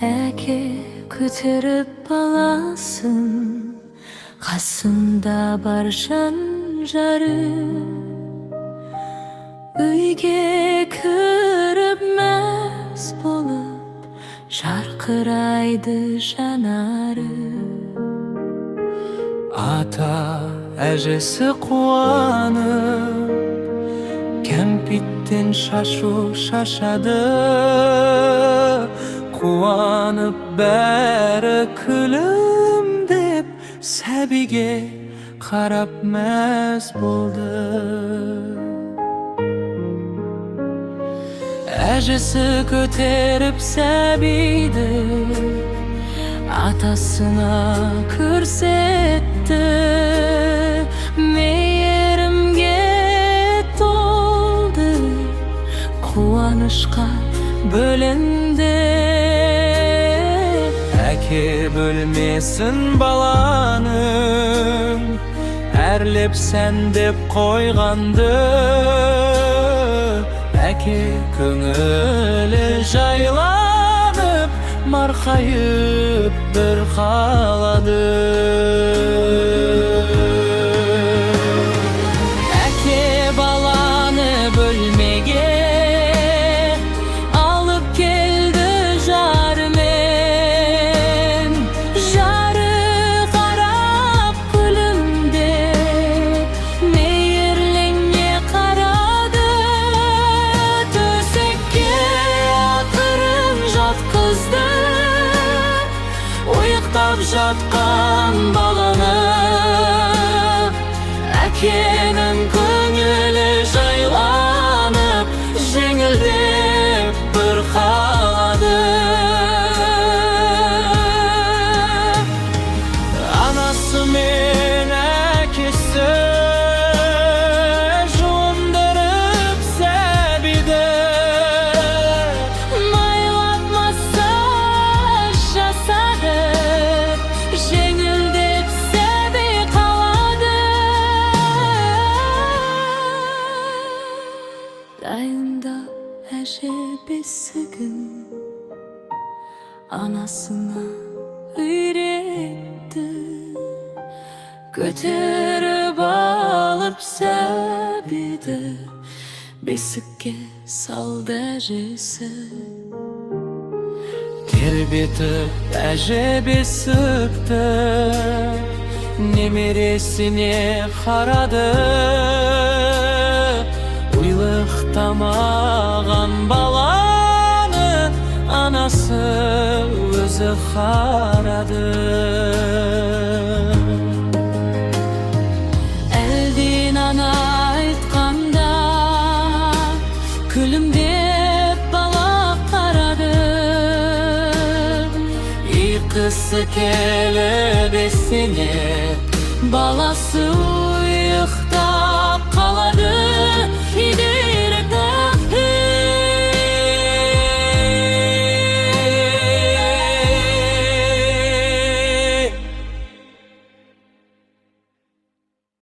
Әке көтеріп баласын, қасында бар жан-жары. Үйге кіріп мәз болып, жарқырайды жанары. Ата әжесі қуанып, кәмпиттен шашу шашады. Қуанып бәрі күлімдеп, сәбиге қарап мәз болды. Әжесі көтеріп сәбиді, атасына көрсетті. Мейірімге толды, қуанышқа бөлінді. Әке бөлмесін баланың, әрлеп сәндеп қойғанды. Әке көңілі жайланып, марқайып бір қалады. Әке баланы бөлмеге алып келді жарымен. Жары қарап күлімдеп, мейірлене қарады. Төсекке ақырын жатқызды, ұйықтап жатқан баланы. Әкенің көңілі жайланып, жеңілдеп бір қалады. Анасы мен әкесі жуындырып сәбиді, майлап массаж жасады. Жеңілдеп сәби қалады. Дайындап әже бесігін, анасына үйретті. Көтеріп алып сәбиді, бесікке салды әжесі. Тербетіп әже бесікті, немересіне қарады. Уйлықтамаған баланы анасы өзі қарады. Әлден ана айтқанда, күлімдеп бала қарады. Ұйқысы келіп есіне, баласы